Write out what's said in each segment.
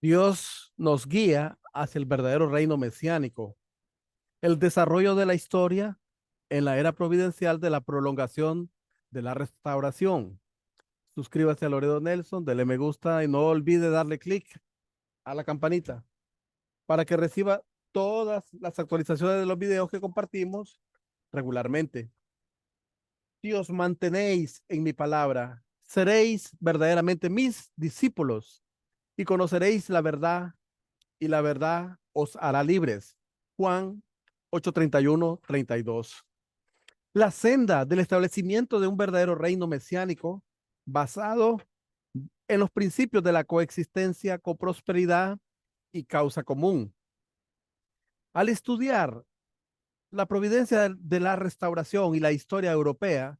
Dios nos guía hacia el verdadero reino mesiánico, el desarrollo de la historia en la era providencial de la prolongación de la restauración. Suscríbase a Loredo Nelson, dele me gusta y no olvide darle clic a la campanita para que reciba todas las actualizaciones de los videos que compartimos regularmente. Si os mantenéis en mi palabra, seréis verdaderamente mis discípulos y conoceréis la verdad y la verdad os hará libres. Juan 8:31-32. La senda del establecimiento de un verdadero reino mesiánico basado en los principios de la coexistencia, coprosperidad y causa común. Al estudiar la providencia de la restauración y la historia europea,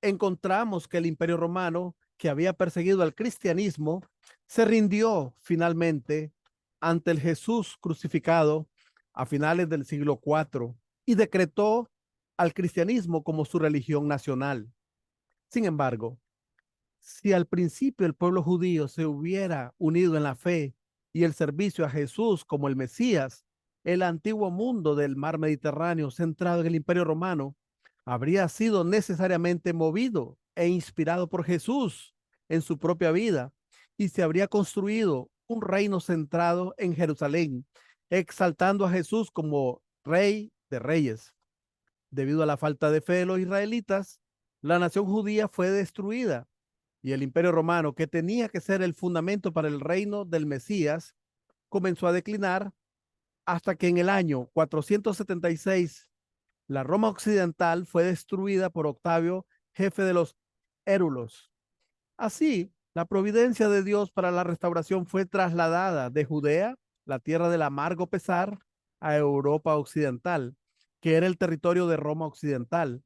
encontramos que el Imperio Romano, que había perseguido al cristianismo, se rindió finalmente ante el Jesús crucificado a finales del siglo IV y decretó al cristianismo como su religión nacional. Sin embargo, si al principio el pueblo judío se hubiera unido en la fe y el servicio a Jesús como el Mesías, el antiguo mundo del mar Mediterráneo centrado en el Imperio Romano habría sido necesariamente movido e inspirado por Jesús en su propia vida y se habría construido un reino centrado en Jerusalén, exaltando a Jesús como Rey de Reyes. Debido a la falta de fe de los israelitas, la nación judía fue destruida y el Imperio Romano, que tenía que ser el fundamento para el reino del Mesías, comenzó a declinar hasta que en el año 476 la Roma occidental fue destruida por Octavio, jefe de los érulos. Así, la providencia de Dios para la restauración fue trasladada de Judea, la tierra del amargo pesar, a Europa occidental, que era el territorio de Roma occidental.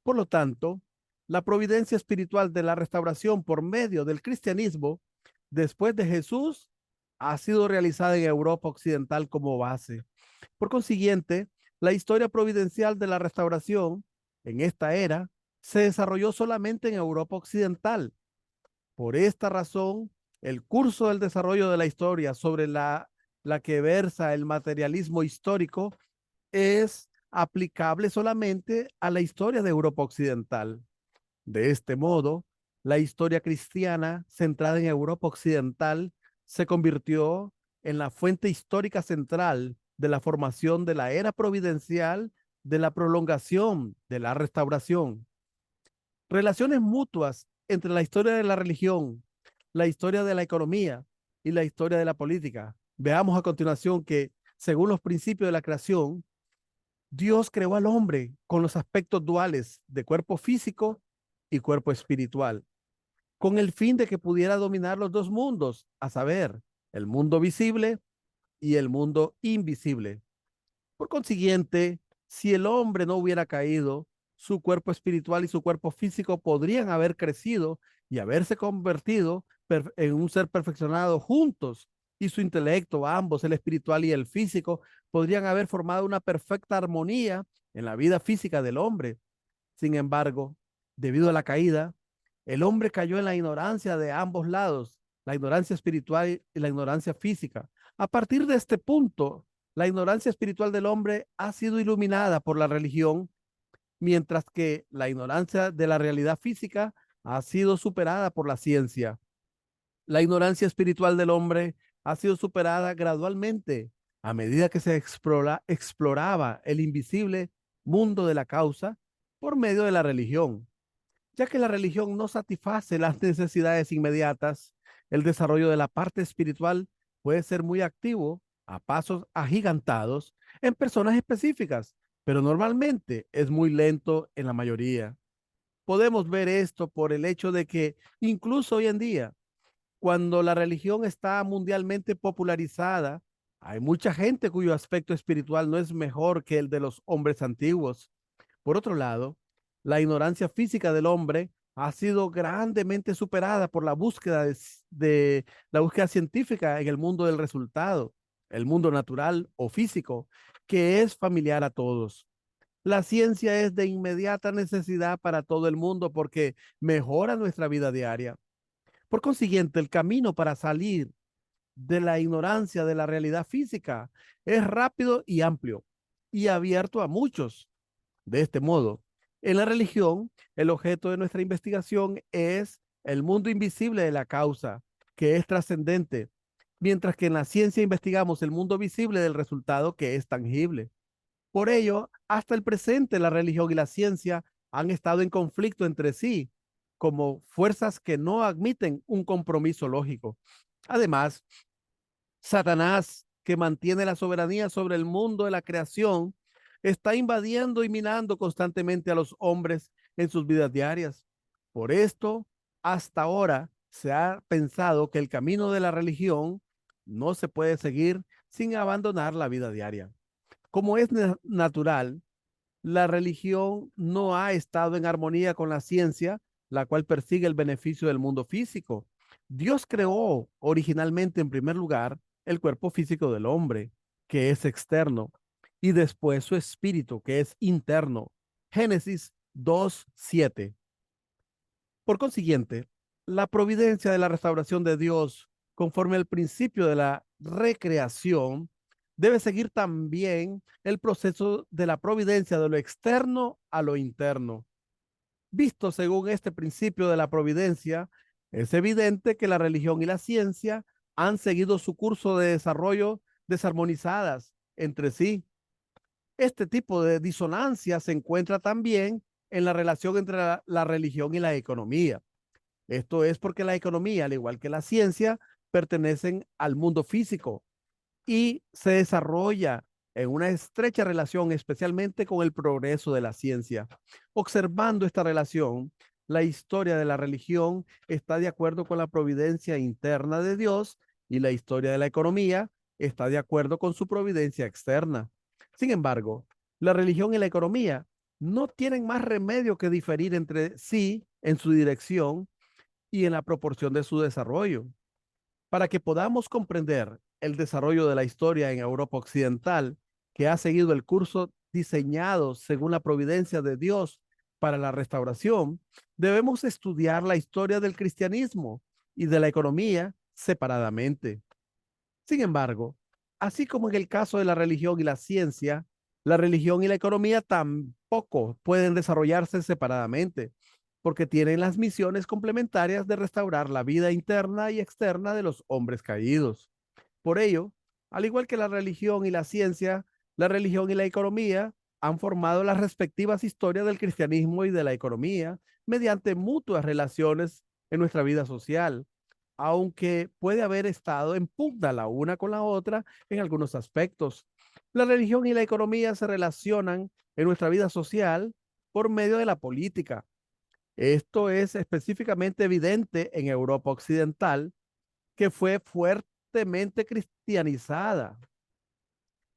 Por lo tanto, la providencia espiritual de la restauración por medio del cristianismo, después de Jesús, ha sido realizada en Europa occidental como base. Por consiguiente, la historia providencial de la restauración en esta era se desarrolló solamente en Europa occidental. Por esta razón, el curso del desarrollo de la historia sobre la que versa el materialismo histórico es aplicable solamente a la historia de Europa occidental. De este modo, la historia cristiana centrada en Europa occidental se convirtió en la fuente histórica central de la formación de la era providencial, de la prolongación, de la restauración. Relaciones mutuas entre la historia de la religión, la historia de la economía y la historia de la política. Veamos a continuación que, según los principios de la creación, Dios creó al hombre con los aspectos duales de cuerpo físico y cuerpo espiritual, con el fin de que pudiera dominar los dos mundos, a saber, el mundo visible y el mundo invisible. Por consiguiente, si el hombre no hubiera caído, su cuerpo espiritual y su cuerpo físico podrían haber crecido y haberse convertido en un ser perfeccionado juntos, y su intelecto, ambos, el espiritual y el físico, podrían haber formado una perfecta armonía en la vida física del hombre. Sin embargo, debido a la caída, el hombre cayó en la ignorancia de ambos lados, la ignorancia espiritual y la ignorancia física. A partir de este punto, la ignorancia espiritual del hombre ha sido iluminada por la religión, mientras que la ignorancia de la realidad física ha sido superada por la ciencia. La ignorancia espiritual del hombre ha sido superada gradualmente a medida que se exploraba el invisible mundo de la causa por medio de la religión. Ya que la religión no satisface las necesidades inmediatas, el desarrollo de la parte espiritual puede ser muy activo a pasos agigantados en personas específicas, pero normalmente es muy lento en la mayoría. Podemos ver esto por el hecho de que incluso hoy en día, cuando la religión está mundialmente popularizada, hay mucha gente cuyo aspecto espiritual no es mejor que el de los hombres antiguos. Por otro lado, la ignorancia física del hombre ha sido grandemente superada por la búsqueda de la búsqueda científica en el mundo del resultado, el mundo natural o físico, que es familiar a todos. La ciencia es de inmediata necesidad para todo el mundo porque mejora nuestra vida diaria. Por consiguiente, el camino para salir de la ignorancia de la realidad física. Es rápido y amplio y abierto a muchos. De este modo, en la religión, el objeto de nuestra investigación es el mundo invisible de la causa, que es trascendente, mientras que en la ciencia investigamos el mundo visible del resultado, que es tangible. Por ello, hasta el presente, la religión y la ciencia han estado en conflicto entre sí, como fuerzas que no admiten un compromiso lógico. Además, Satanás, que mantiene la soberanía sobre el mundo de la creación, está invadiendo y minando constantemente a los hombres en sus vidas diarias. Por esto, hasta ahora se ha pensado que el camino de la religión no se puede seguir sin abandonar la vida diaria. Como es natural, la religión no ha estado en armonía con la ciencia, la cual persigue el beneficio del mundo físico. Dios creó originalmente, en primer lugar, el cuerpo físico del hombre, que es externo, y después su espíritu, que es interno. Génesis 2:7. Por consiguiente, la providencia de la restauración de Dios, conforme al principio de la recreación, debe seguir también el proceso de la providencia de lo externo a lo interno. Visto según este principio de la providencia, es evidente que la religión y la ciencia han seguido su curso de desarrollo desarmonizadas entre sí. Este tipo de disonancia se encuentra también en la relación entre la religión y la economía. Esto es porque la economía, al igual que la ciencia, pertenecen al mundo físico y se desarrolla en una estrecha relación, especialmente con el progreso de la ciencia. Observando esta relación, la historia de la religión está de acuerdo con la providencia interna de Dios y la historia de la economía está de acuerdo con su providencia externa. Sin embargo, la religión y la economía no tienen más remedio que diferir entre sí en su dirección y en la proporción de su desarrollo. Para que podamos comprender el desarrollo de la historia en Europa Occidental, que ha seguido el curso diseñado según la providencia de Dios para la restauración, debemos estudiar la historia del cristianismo y de la economía separadamente. Sin embargo, así como en el caso de la religión y la ciencia, la religión y la economía tampoco pueden desarrollarse separadamente, porque tienen las misiones complementarias de restaurar la vida interna y externa de los hombres caídos. Por ello, al igual que la religión y la ciencia, la religión y la economía han formado las respectivas historias del cristianismo y de la economía mediante mutuas relaciones en nuestra vida social, aunque puede haber estado en pugna la una con la otra en algunos aspectos. La religión y la economía se relacionan en nuestra vida social por medio de la política. Esto es específicamente evidente en Europa Occidental, que fue fuertemente cristianizada.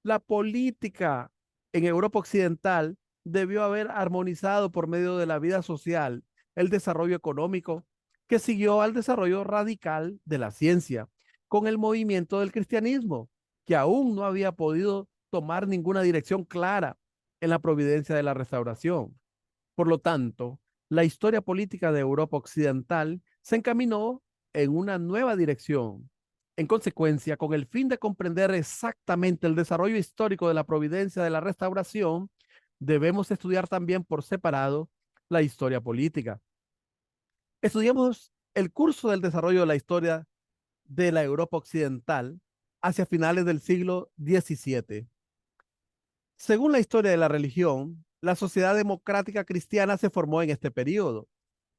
La política en Europa Occidental debió haber armonizado por medio de la vida social el desarrollo económico, que siguió al desarrollo radical de la ciencia, con el movimiento del cristianismo, que aún no había podido tomar ninguna dirección clara en la providencia de la restauración. Por lo tanto, la historia política de Europa Occidental se encaminó en una nueva dirección. En consecuencia, con el fin de comprender exactamente el desarrollo histórico de la providencia de la restauración, debemos estudiar también por separado la historia política. Estudiamos el curso del desarrollo de la historia de la Europa Occidental hacia finales del siglo XVII. Según la historia de la religión, la sociedad democrática cristiana se formó en este periodo,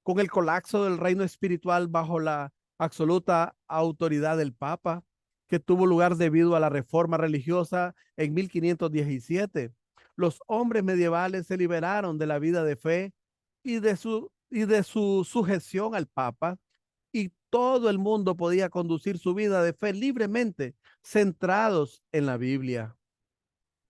con el colapso del reino espiritual bajo la absoluta autoridad del Papa, que tuvo lugar debido a la reforma religiosa en 1517. Los hombres medievales se liberaron de la vida de fe y de su sujeción al Papa, y todo el mundo podía conducir su vida de fe libremente, centrados en la Biblia.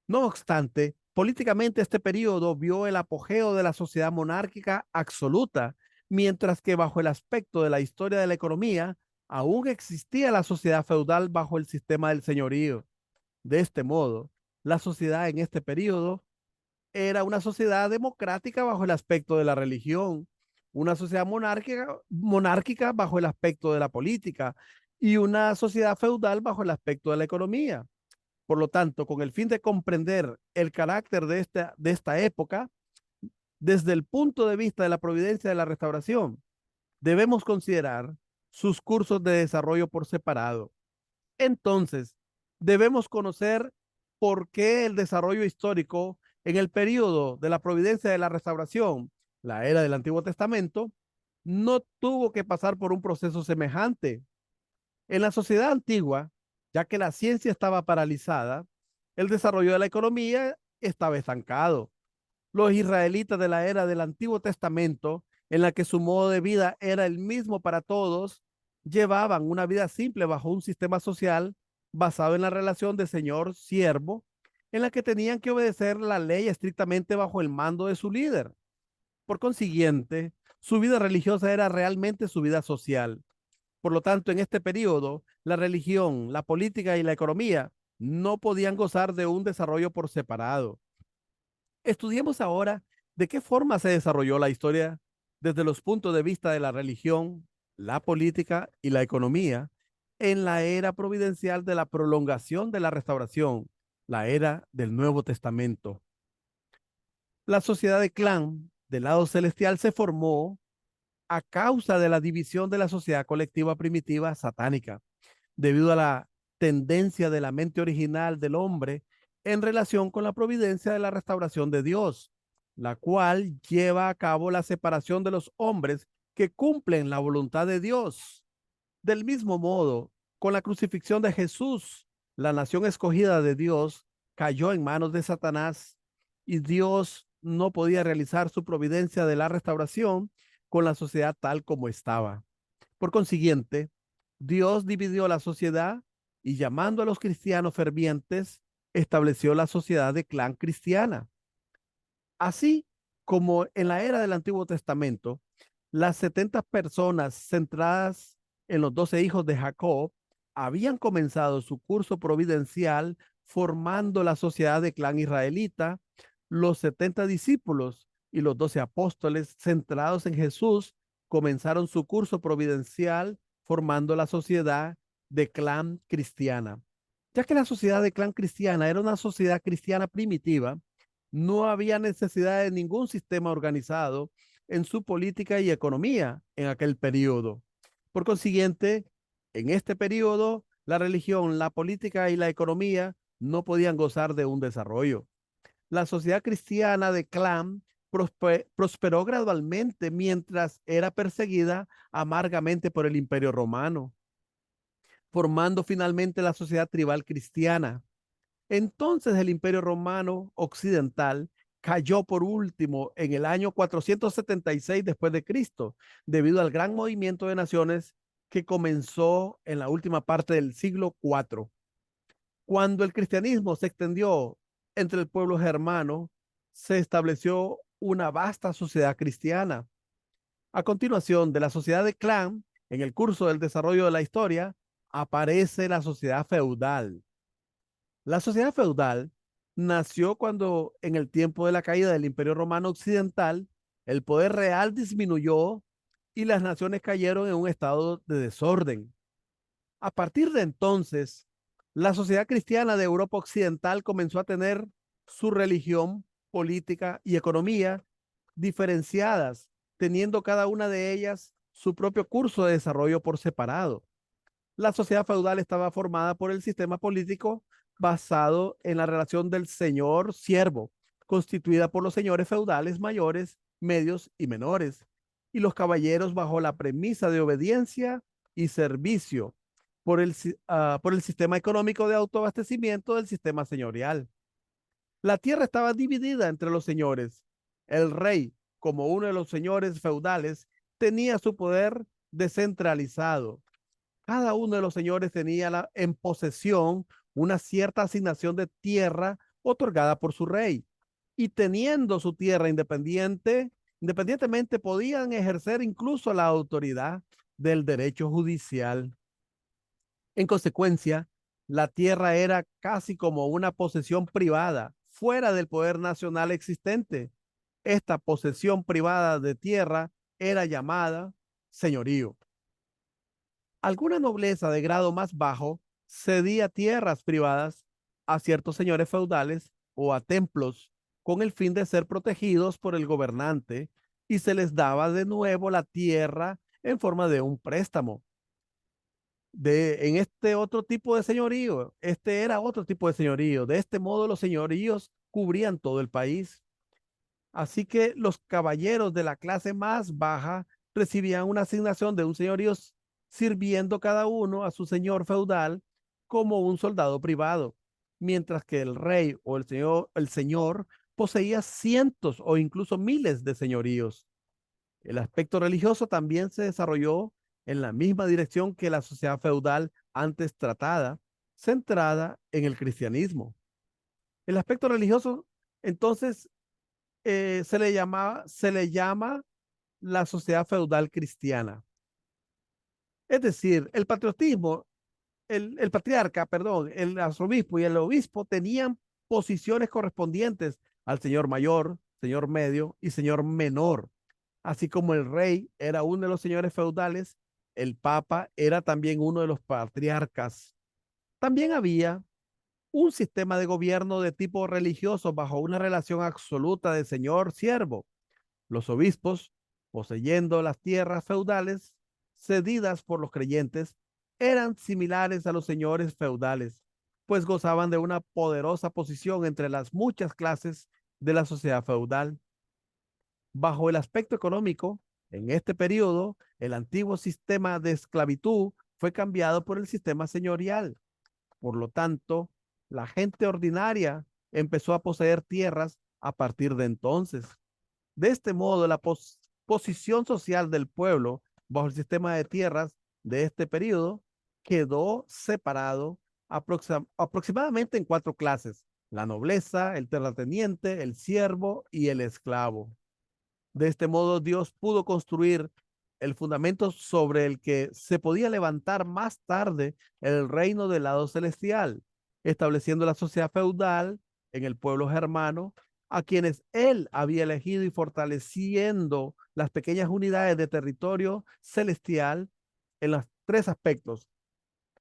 No obstante, políticamente este periodo vio el apogeo de la sociedad monárquica absoluta, mientras que bajo el aspecto de la historia de la economía, aún existía la sociedad feudal bajo el sistema del señorío. De este modo, la sociedad en este periodo era una sociedad democrática bajo el aspecto de la religión, una sociedad monárquica bajo el aspecto de la política y una sociedad feudal bajo el aspecto de la economía. Por lo tanto, con el fin de comprender el carácter de esta época, desde el punto de vista de la providencia de la restauración, debemos considerar sus cursos de desarrollo por separado. Entonces, debemos conocer por qué el desarrollo histórico en el periodo de la providencia de la restauración, la era del Antiguo Testamento, no tuvo que pasar por un proceso semejante. En la sociedad antigua, ya que la ciencia estaba paralizada, el desarrollo de la economía estaba estancado. Los israelitas de la era del Antiguo Testamento, en la que su modo de vida era el mismo para todos, llevaban una vida simple bajo un sistema social basado en la relación de señor-siervo, en la que tenían que obedecer la ley estrictamente bajo el mando de su líder. Por consiguiente, su vida religiosa era realmente su vida social. Por lo tanto, en este periodo, la religión, la política y la economía no podían gozar de un desarrollo por separado. Estudiemos ahora de qué forma se desarrolló la historia desde los puntos de vista de la religión, la política y la economía en la era providencial de la prolongación de la restauración, la era del Nuevo Testamento. La sociedad de clan del lado celestial se formó a causa de la división de la sociedad colectiva primitiva satánica, debido a la tendencia de la mente original del hombre en relación con la providencia de la restauración de Dios, la cual lleva a cabo la separación de los hombres que cumplen la voluntad de Dios. Del mismo modo, con la crucifixión de Jesús, la nación escogida de Dios cayó en manos de Satanás y Dios no podía realizar su providencia de la restauración con la sociedad tal como estaba. Por consiguiente, Dios dividió la sociedad y llamando a los cristianos fervientes, estableció la sociedad de clan cristiana. Así como en la era del Antiguo Testamento, las 70 personas centradas en los 12 hijos de Jacob habían comenzado su curso providencial formando la sociedad de clan israelita. Los 70 discípulos y los 12 apóstoles centrados en Jesús comenzaron su curso providencial formando la sociedad de clan cristiana. Ya que la sociedad de clan cristiana era una sociedad cristiana primitiva, no había necesidad de ningún sistema organizado en su política y economía en aquel periodo. Por consiguiente, en este periodo, la religión, la política y la economía no podían gozar de un desarrollo. La sociedad cristiana de clan prosperó gradualmente mientras era perseguida amargamente por el Imperio Romano, formando finalmente la sociedad tribal cristiana. Entonces el Imperio Romano Occidental cayó por último en el año 476 después de Cristo, debido al gran movimiento de naciones que comenzó en la última parte del siglo IV. Cuando el cristianismo se extendió entre el pueblo germano, se estableció una vasta sociedad cristiana. A continuación de la sociedad de clan, en el curso del desarrollo de la historia, aparece la sociedad feudal. La sociedad feudal nació cuando, en el tiempo de la caída del Imperio Romano Occidental, el poder real disminuyó y las naciones cayeron en un estado de desorden. A partir de entonces, la sociedad cristiana de Europa Occidental comenzó a tener su religión, política y economía diferenciadas, teniendo cada una de ellas su propio curso de desarrollo por separado. La sociedad feudal estaba formada por el sistema político basado en la relación del señor-siervo, constituida por los señores feudales mayores, medios y menores, y los caballeros bajo la premisa de obediencia y servicio por el sistema económico de autoabastecimiento del sistema señorial. La tierra estaba dividida entre los señores. El rey, como uno de los señores feudales, tenía su poder descentralizado. Cada uno de los señores tenía en posesión una cierta asignación de tierra otorgada por su rey. Y teniendo su tierra independientemente podían ejercer incluso la autoridad del derecho judicial. En consecuencia, la tierra era casi como una posesión privada, fuera del poder nacional existente. Esta posesión privada de tierra era llamada señorío. Alguna nobleza de grado más bajo cedía tierras privadas a ciertos señores feudales o a templos con el fin de ser protegidos por el gobernante y se les daba de nuevo la tierra en forma de un préstamo. En este otro tipo de señorío, este era otro tipo de señorío. De este modo los señoríos cubrían todo el país. Así que los caballeros de la clase más baja recibían una asignación de un señorío sirviendo cada uno a su señor feudal como un soldado privado, mientras que el rey o el señor poseía cientos o incluso miles de señoríos. El aspecto religioso también se desarrolló en la misma dirección que la sociedad feudal antes tratada, centrada en el cristianismo. El aspecto religioso, entonces, se le llama la sociedad feudal cristiana. Es decir, el patriotismo, el patriarca, perdón, el arzobispo y el obispo tenían posiciones correspondientes al señor mayor, señor medio y señor menor. Así como el rey era uno de los señores feudales, el papa era también uno de los patriarcas. También había un sistema de gobierno de tipo religioso bajo una relación absoluta de señor-siervo. Los obispos, poseyendo las tierras feudales cedidas por los creyentes, eran similares a los señores feudales, pues gozaban de una poderosa posición entre las muchas clases de la sociedad feudal. Bajo el aspecto económico, en este periodo, el antiguo sistema de esclavitud fue cambiado por el sistema señorial. Por lo tanto, la gente ordinaria empezó a poseer tierras a partir de entonces. De este modo, la posición social del pueblo bajo el sistema de tierras de este periodo quedó separado aproximadamente en cuatro clases: la nobleza, el terrateniente, el siervo y el esclavo. De este modo, Dios pudo construir el fundamento sobre el que se podía levantar más tarde el reino del lado celestial, estableciendo la sociedad feudal en el pueblo germano, a quienes él había elegido y fortaleciendo las pequeñas unidades de territorio celestial en los tres aspectos: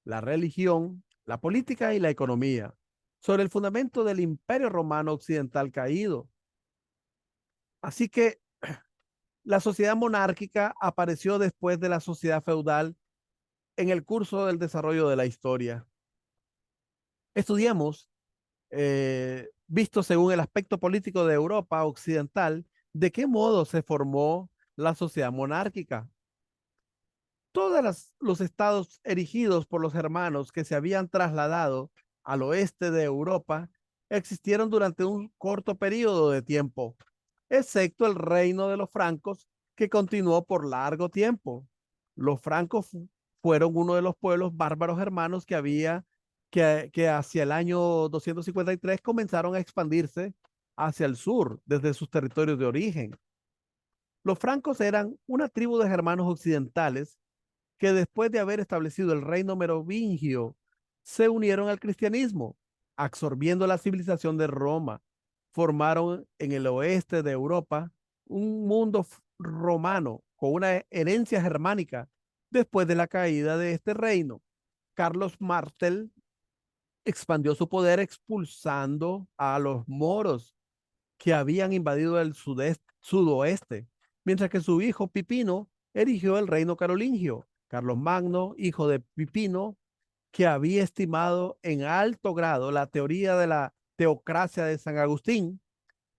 la religión, la política y la economía, sobre el fundamento del imperio romano occidental caído. Así que la sociedad monárquica apareció después de la sociedad feudal en el curso del desarrollo de la historia. Estudiamos, visto según el aspecto político de Europa occidental, de qué modo se formó la sociedad monárquica. Todos los estados erigidos por los germanos que se habían trasladado al oeste de Europa existieron durante un corto periodo de tiempo, excepto el reino de los francos, que continuó por largo tiempo. Los francos fueron uno de los pueblos bárbaros germanos que hacia el año 253 comenzaron a expandirse hacia el sur desde sus territorios de origen. Los francos eran una tribu de germanos occidentales que, después de haber establecido el reino merovingio, se unieron al cristianismo, absorbiendo la civilización de Roma. Formaron en el oeste de Europa un mundo romano con una herencia germánica. Después de la caída de este reino, Carlos Martel expandió su poder expulsando a los moros que habían invadido el sudoeste, mientras que su hijo Pipino erigió el reino carolingio. Carlos Magno, hijo de Pipino, que había estimado en alto grado la teoría de la teocracia de San Agustín,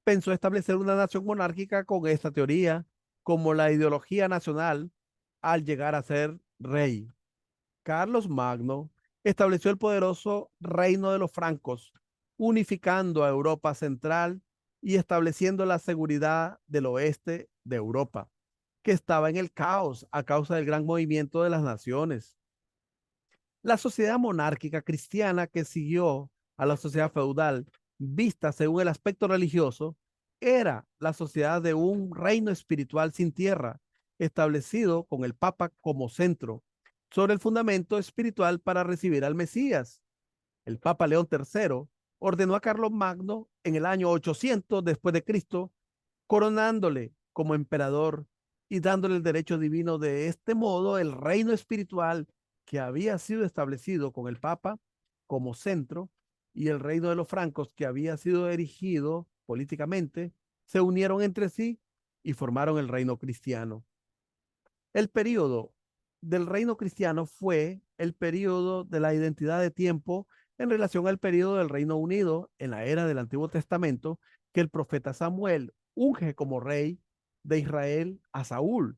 pensó establecer una nación monárquica con esta teoría como la ideología nacional al llegar a ser rey. Carlos Magno estableció el poderoso reino de los francos, unificando a Europa central y estableciendo la seguridad del oeste de Europa, que estaba en el caos a causa del gran movimiento de las naciones. La sociedad monárquica cristiana que siguió a la sociedad feudal, vista según el aspecto religioso, era la sociedad de un reino espiritual sin tierra, establecido con el Papa como centro, sobre el fundamento espiritual para recibir al Mesías. El Papa León III ordenó a Carlos Magno en el año 800 después de Cristo, coronándole como emperador y dándole el derecho divino. De este modo, el reino espiritual que había sido establecido con el Papa como centro y el reino de los francos, que había sido erigido políticamente, se unieron entre sí y formaron el reino cristiano. El periodo del reino cristiano fue el periodo de la identidad de tiempo en relación al periodo del Reino Unido en la era del Antiguo Testamento, que el profeta Samuel unge como rey de Israel a Saúl,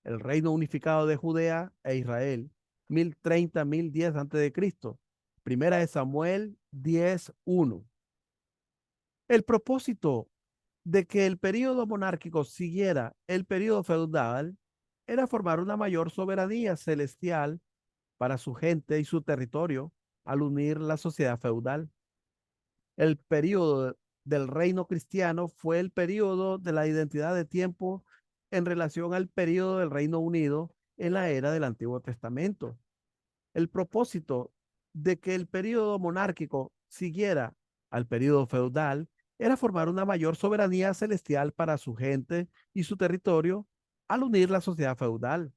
el reino unificado de Judea e Israel, 1030-1010 a.C. Primera de Samuel 10:1. El propósito de que el periodo monárquico siguiera el periodo feudal era formar una mayor soberanía celestial para su gente y su territorio al unir la sociedad feudal. El periodo del reino cristiano fue el periodo de la identidad de tiempo en relación al periodo del Reino Unido en la era del Antiguo Testamento. El propósito de que el periodo monárquico siguiera al periodo feudal era formar una mayor soberanía celestial para su gente y su territorio al unir la sociedad feudal.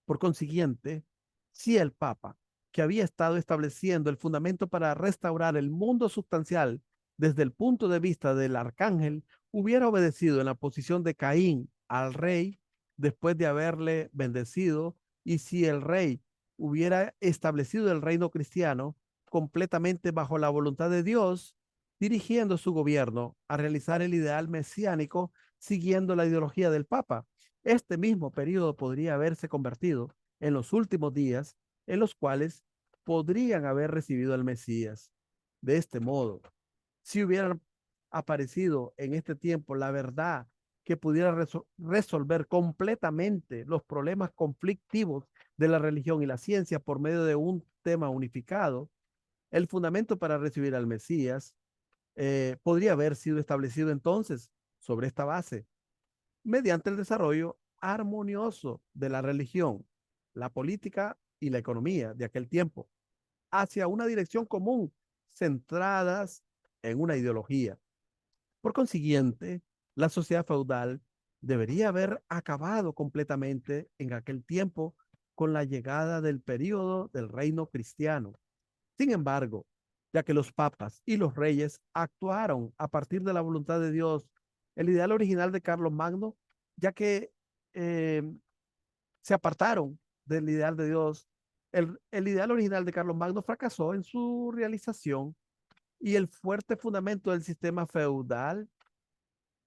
Por consiguiente, si el Papa, que había estado estableciendo el fundamento para restaurar el mundo sustancial desde el punto de vista del arcángel, hubiera obedecido en la posición de Caín al rey después de haberle bendecido, y si el rey hubiera establecido el reino cristiano completamente bajo la voluntad de Dios, dirigiendo su gobierno a realizar el ideal mesiánico siguiendo la ideología del Papa, este mismo periodo podría haberse convertido en los últimos días en los cuales podrían haber recibido al Mesías. De este modo, si hubiera aparecido en este tiempo la verdad que pudiera resolver completamente los problemas conflictivos de la religión y la ciencia por medio de un tema unificado, el fundamento para recibir al Mesías podría haber sido establecido entonces sobre esta base mediante el desarrollo armonioso de la religión, la política y la economía de aquel tiempo, hacia una dirección común, centradas en una ideología. Por consiguiente, la sociedad feudal debería haber acabado completamente en aquel tiempo con la llegada del periodo del reino cristiano. Sin embargo, ya que los papas y los reyes actuaron a partir de la voluntad de Dios, el ideal original de Carlos Magno, ya que eh, se apartaron del ideal de Dios, el ideal original de Carlos Magno fracasó en su realización y el fuerte fundamento del sistema feudal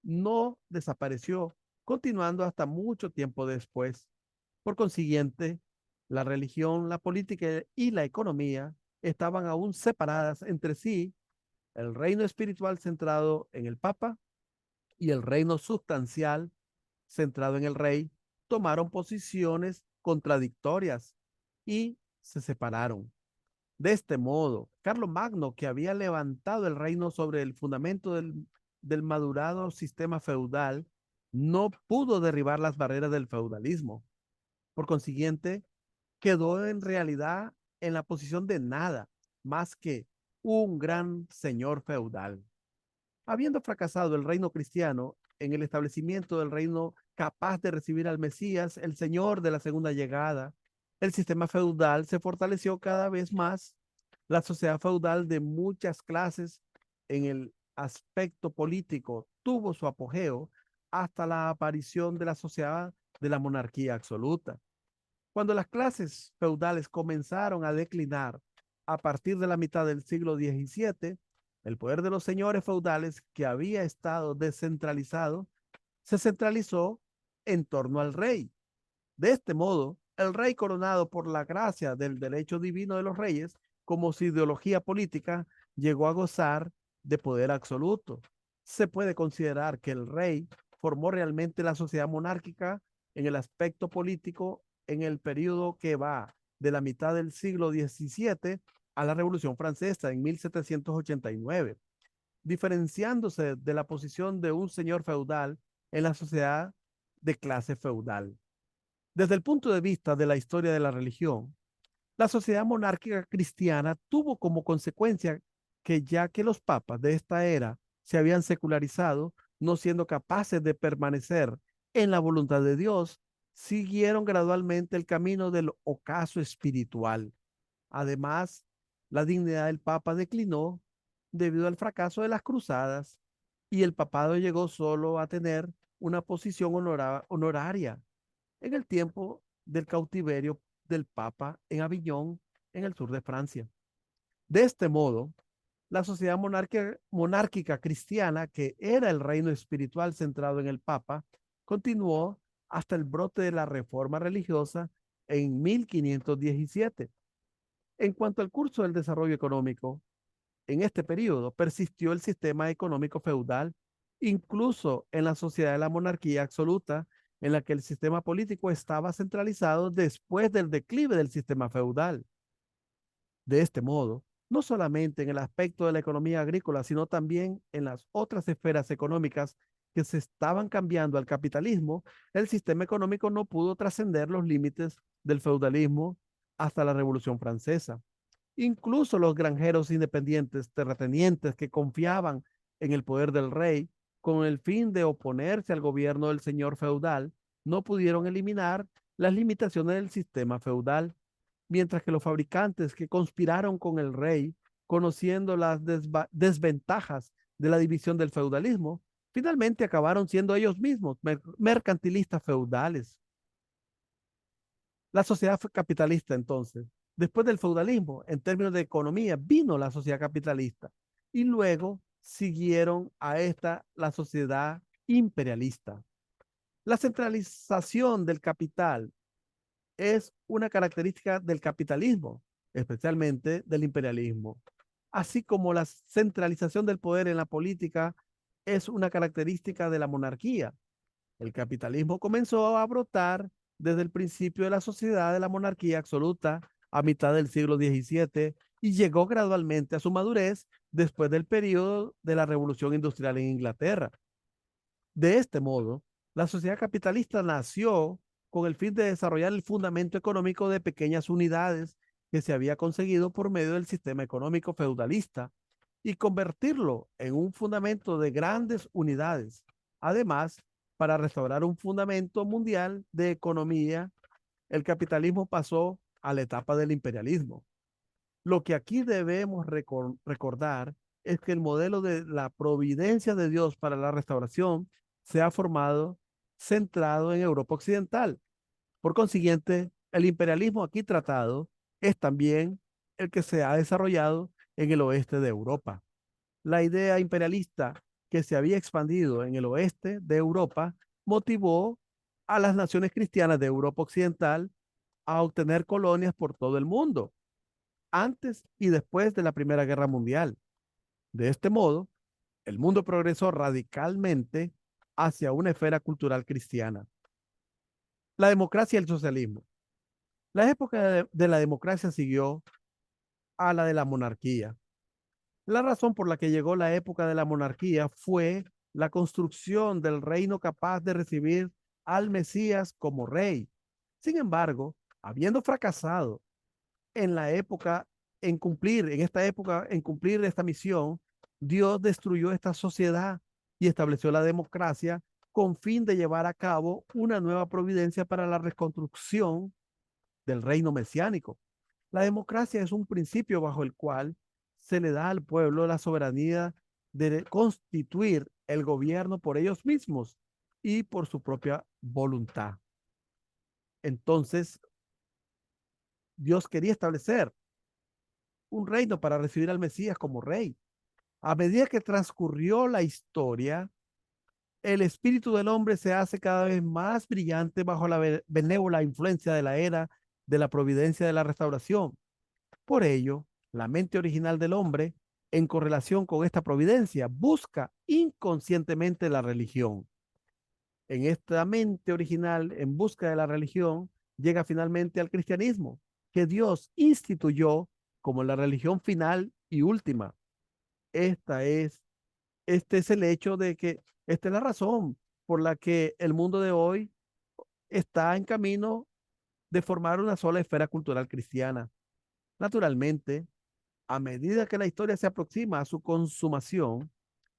no desapareció, continuando hasta mucho tiempo después. Por consiguiente, la religión, la política y la economía estaban aún separadas entre sí, el reino espiritual centrado en el Papa y el reino sustancial centrado en el rey, tomaron posiciones contradictorias y se separaron. De este modo, Carlomagno, que había levantado el reino sobre el fundamento del madurado sistema feudal, no pudo derribar las barreras del feudalismo. Por consiguiente, quedó en realidad en la posición de nada más que un gran señor feudal. Habiendo fracasado el reino cristiano en el establecimiento del reino capaz de recibir al Mesías, el Señor de la segunda llegada, el sistema feudal se fortaleció cada vez más. La sociedad feudal de muchas clases en el aspecto político tuvo su apogeo hasta la aparición de la sociedad de la monarquía absoluta. Cuando las clases feudales comenzaron a declinar a partir de la mitad del siglo XVII, el poder de los señores feudales, que había estado descentralizado, se centralizó en torno al rey. De este modo, el rey, coronado por la gracia del derecho divino de los reyes, como su ideología política, llegó a gozar de poder absoluto. Se puede considerar que el rey formó realmente la sociedad monárquica en el aspecto político en el periodo que va de la mitad del siglo XVII a la Revolución Francesa en 1789, diferenciándose de la posición de un señor feudal en la sociedad de clase feudal. Desde el punto de vista de la historia de la religión, la sociedad monárquica cristiana tuvo como consecuencia que, ya que los papas de esta era se habían secularizado, no siendo capaces de permanecer en la voluntad de Dios, siguieron gradualmente el camino del ocaso espiritual. Además, la dignidad del Papa declinó debido al fracaso de las cruzadas y el papado llegó solo a tener una posición honoraria en el tiempo del cautiverio del Papa en Aviñón, en el sur de Francia. De este modo, la sociedad monárquica cristiana, que era el reino espiritual centrado en el Papa, continuó hasta el brote de la reforma religiosa en 1517. En cuanto al curso del desarrollo económico, en este periodo persistió el sistema económico feudal, incluso en la sociedad de la monarquía absoluta, en la que el sistema político estaba centralizado después del declive del sistema feudal. De este modo, no solamente en el aspecto de la economía agrícola, sino también en las otras esferas económicas que se estaban cambiando al capitalismo, el sistema económico no pudo trascender los límites del feudalismo hasta la Revolución Francesa. Incluso los granjeros independientes, terratenientes que confiaban en el poder del rey con el fin de oponerse al gobierno del señor feudal, no pudieron eliminar las limitaciones del sistema feudal, mientras que los fabricantes que conspiraron con el rey, conociendo las desventajas de la división del feudalismo, finalmente acabaron siendo ellos mismos mercantilistas feudales. La sociedad capitalista, entonces, después del feudalismo, en términos de economía, vino la sociedad capitalista y luego siguieron a esta la sociedad imperialista. La centralización del capital es una característica del capitalismo, especialmente del imperialismo, así como la centralización del poder en la política es una característica de la monarquía. El capitalismo comenzó a brotar desde el principio de la sociedad de la monarquía absoluta a mitad del siglo XVII y llegó gradualmente a su madurez después del periodo de la Revolución Industrial en Inglaterra. De este modo, la sociedad capitalista nació con el fin de desarrollar el fundamento económico de pequeñas unidades que se había conseguido por medio del sistema económico feudalista y convertirlo en un fundamento de grandes unidades. Además, para restaurar un fundamento mundial de economía, el capitalismo pasó a la etapa del imperialismo. Lo que aquí debemos recordar es que el modelo de la providencia de Dios para la restauración se ha formado centrado en Europa Occidental. Por consiguiente, el imperialismo aquí tratado es también el que se ha desarrollado en el oeste de Europa. La idea imperialista que se había expandido en el oeste de Europa motivó a las naciones cristianas de Europa Occidental a obtener colonias por todo el mundo, antes y después de la Primera Guerra Mundial. De este modo, el mundo progresó radicalmente hacia una esfera cultural cristiana. La democracia y el socialismo. La época de la democracia siguió a la de la monarquía. La razón por la que llegó la época de la monarquía fue la construcción del reino capaz de recibir al Mesías como rey. Sin embargo, habiendo fracasado en la época, en esta época, en cumplir esta misión, Dios destruyó esta sociedad y estableció la democracia con fin de llevar a cabo una nueva providencia para la reconstrucción del reino mesiánico. La democracia es un principio bajo el cual se le da al pueblo la soberanía de constituir el gobierno por ellos mismos y por su propia voluntad. Entonces, Dios quería establecer un reino para recibir al Mesías como rey. A medida que transcurrió la historia, el espíritu del hombre se hace cada vez más brillante bajo la benévola influencia de la era de la providencia de la restauración. Por ello, la mente original del hombre, en correlación con esta providencia, busca inconscientemente la religión. En esta mente original, en busca de la religión, llega finalmente al cristianismo, que Dios instituyó como la religión final y última. Esta es, este es el hecho de que esta es la razón por la que el mundo de hoy está en camino de formar una sola esfera cultural cristiana. Naturalmente, a medida que la historia se aproxima a su consumación,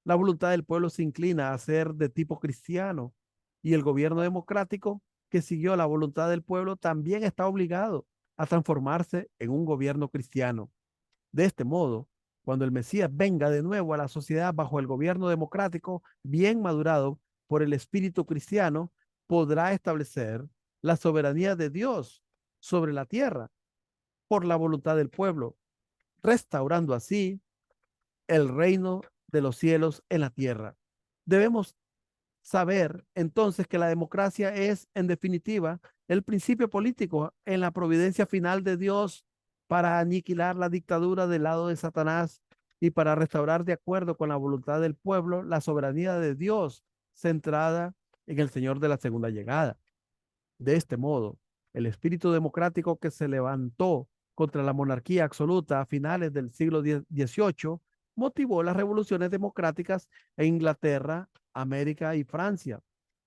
la voluntad del pueblo se inclina a ser de tipo cristiano y el gobierno democrático que siguió la voluntad del pueblo también está obligado a transformarse en un gobierno cristiano. De este modo, cuando el Mesías venga de nuevo a la sociedad bajo el gobierno democrático, bien madurado por el espíritu cristiano, podrá establecer la soberanía de Dios sobre la tierra por la voluntad del pueblo, restaurando así el reino de los cielos en la tierra. Debemos saber entonces que la democracia es, en definitiva, el principio político en la providencia final de Dios para aniquilar la dictadura del lado de Satanás y para restaurar de acuerdo con la voluntad del pueblo la soberanía de Dios centrada en el Señor de la segunda llegada. De este modo, el espíritu democrático que se levantó contra la monarquía absoluta a finales del siglo XVIII motivó las revoluciones democráticas en Inglaterra, América y Francia,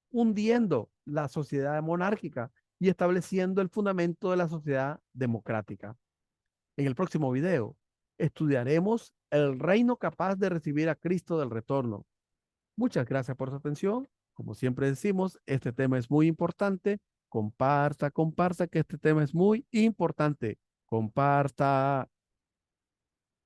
hundiendo la sociedad monárquica y estableciendo el fundamento de la sociedad democrática. En el próximo video estudiaremos el reino capaz de recibir a Cristo del retorno. Muchas gracias por su atención. Como siempre decimos, este tema es muy importante. Comparta, comparta que este tema es muy importante. Comparta.